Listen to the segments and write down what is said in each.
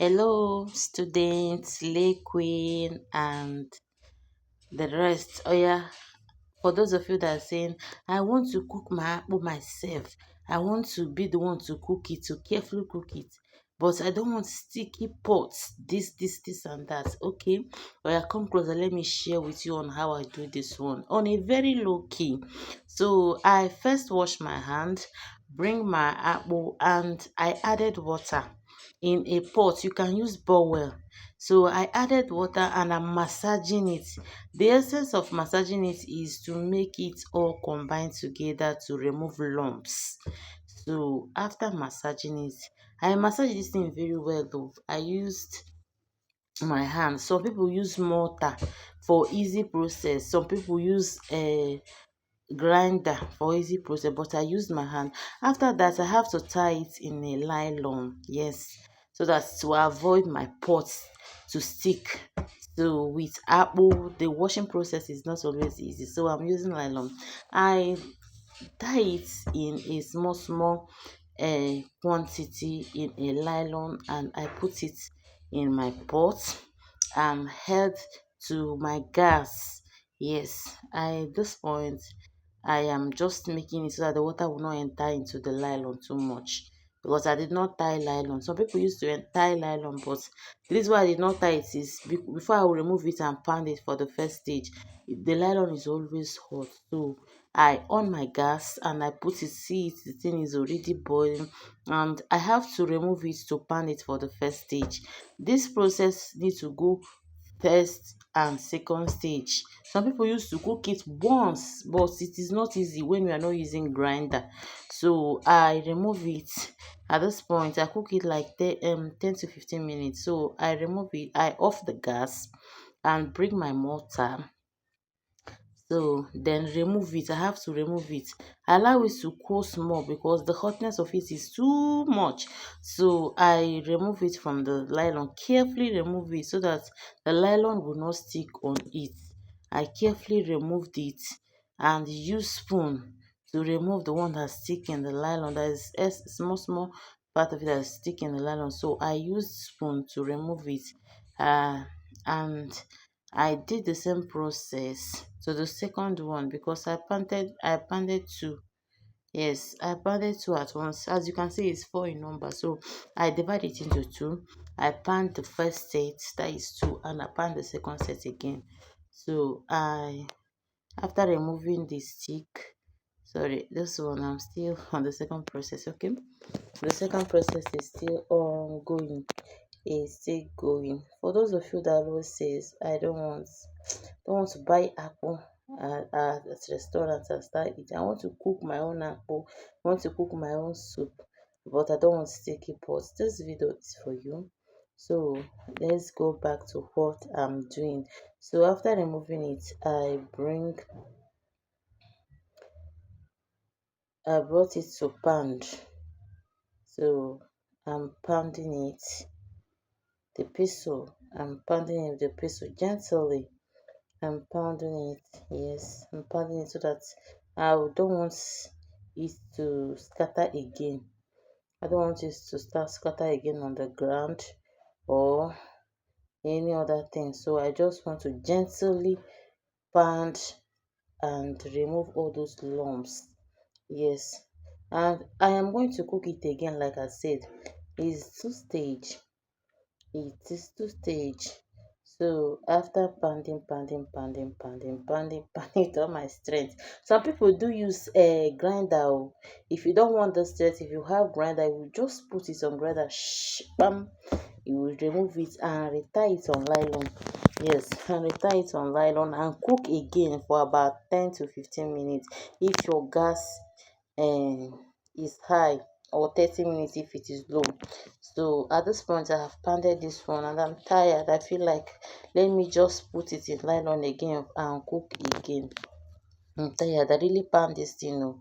Hello, students, Lay Queen, and the rest. Oh, yeah. For those of you that are saying, I want to cook my apple myself, I want to be the one to cook it, to carefully cook it, but I don't want sticky pots, this, and that. Okay. Oh, yeah, come closer. Let me share with you on how I do this one on a very low key. So, I first wash my hand, bring my apple, and I added water in a pot. You can use bowel. So I added water and I'm massaging it. The essence of massaging it is to make it all combine together to remove lumps. So after massaging it, I massage this thing very well though. I used my hand. Some people use mortar for easy process. Some people use a grinder for easy process, but I use my hand. After that, I have to tie it in a nylon. Yes, so that to avoid my pots to stick. So with apple, the washing process is not always easy. So I'm using nylon. I tie it in a small quantity in a nylon and I put it in my pot. I'm held to my gas. Yes, at this point I am just making it so that the water will not enter into the nylon too much, because I did not tie nylon. Some people used to tie nylon, but the reason why I did not tie it is before I will remove it and pound it for the first stage, the nylon is always hot. So I on my gas and I put it, see it, the thing is already boiling, and I have to remove it to pan it for the first stage. This process needs to go first and second stage. Some people used to cook it once, but it is not easy when we are not using grinder. So I remove it. At this point, I cook it like 10 to 15 minutes. So I remove it, I off the gas and bring my mortar. So then remove it. I have to remove it. Allow it to cool small because the hotness of it is too much. So I remove it from the nylon. Carefully remove it so that the nylon will not stick on it. I carefully removed it and use spoon to remove the one that stick in the nylon. That is a small part of it that is stick in the nylon. So I used spoon to remove it. And I did the same process to the second one because I pounded two. Yes, I pounded two at once. As you can see, it's four in number. So I divide it into two. I pound the first set, that is two, and I pound the second set again. So after removing the stick, sorry, this one I'm still on the second process. Okay, the second process is still ongoing, is still going. For those of you that always says I don't want to buy apple at restaurants and start eating. I want to cook my own apple. I want to cook my own soup, but I don't want sticky pots. This video is for you. So let's go back to what I'm doing. So after removing it, I brought it to pound. So I'm pounding it, the pistol. I'm pounding it with the pistol gently. I'm pounding it. Yes, I'm pounding it so that I don't want it to scatter again. I don't want it to start scatter again on the ground or any other thing. So I just want to gently pound and remove all those lumps. Yes, and I am going to cook it again. Like I said, it's two stage. It is two stage. So after pounding with all my strength. Some people do use a grinder. Oh. If you don't want the strength, if you have grinder, you just put it on grinder. Bam. You will remove it and retie it on nylon. Yes, and retie it on nylon and cook again for about 10 to 15 minutes. If your gas is high, or 30 minutes if it is low. So at this point I have pounded this one and I'm tired. I feel like let me just put it in nylon again and cook again. I'm tired. I really pound this thing. Oh.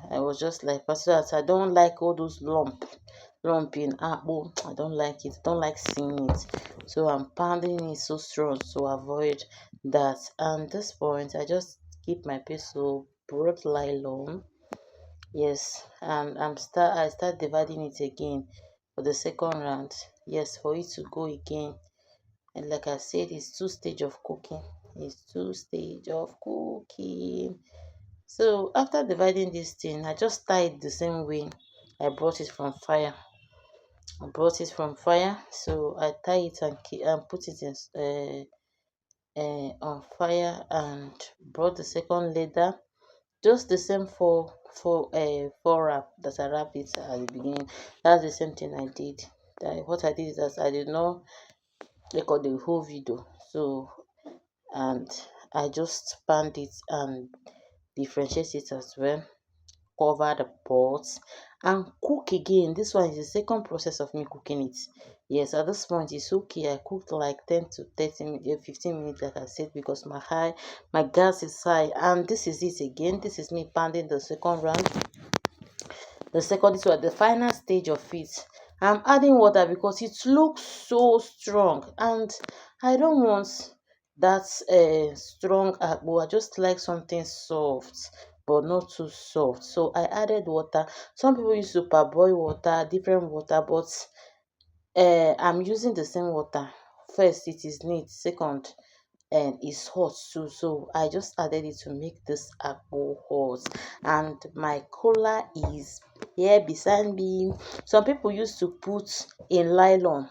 I was just like, Pastor, I don't like all those lumping apple. I don't like it. I don't like seeing it. So I'm pounding it so strong to avoid that. And this point I just keep my pistol broad nylon. Yes, and I start dividing it again. for the second round. Yes, for it to go again. And like I said, it's two stage of cooking. It's two stage of cooking. So after dividing this thing, I just tie it the same way I brought it from fire. So I tie it and put it in on fire and brought the second layer. Just the same for wrap that I wrapped it at the beginning. That's the same thing I did. What I did is that I did not record the whole video. So and I just panned it and differentiate it as well. Cover the pot and cook again. This one is the second process of me cooking it. Yes, at this point it's okay. I cooked like 10 to 30 minutes, 15 minutes, like I said, because my gas is high. And this is it again. This is me pounding the second round. This was the final stage of it. I'm adding water because it looks so strong and I don't want that strong agbo. I just like something soft but not too soft. So I added water. Some people use to parboil water, different water, but I'm using the same water. First, it is neat. Second, and it's hot too, so I just added it to make this apple hot. And my cola is here beside me. Some people used to put in nylon,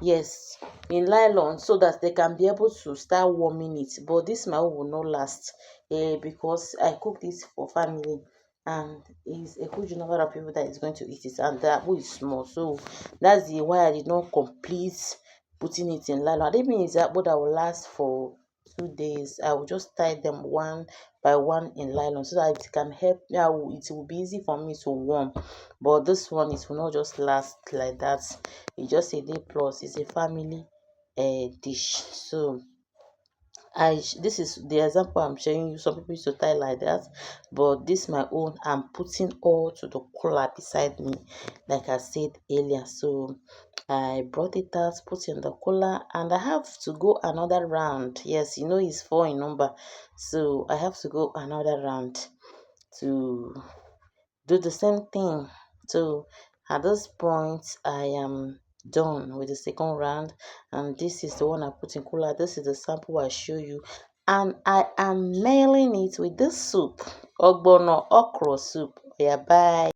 yes, in nylon, so that they can be able to start warming it, but this my own will not last because I cook this for family and is a huge number of people that is going to eat it, and the apple is small, so that's the why I did not complete putting it in nylon. I didn't mean it's apple that will last for 2 days. I will just tie them one by one in nylon so that it can help. Yeah, it will be easy for me to warm, but this one it will not just last like that. It's just a day plus. It's a family dish. So this is the example I'm showing you. Some people used to tie like that, but this my own. I'm putting all to the cooler beside me, like I said earlier. So I brought it out, put in the cooler, and I have to go another round. Yes, it's four in number, so I have to go another round to do the same thing. So at this point, I am done with the second round, and this is the one I put in cooler. This is the sample I show you, and I am mailing it with this soup, ogbono okra soup. Yeah, bye.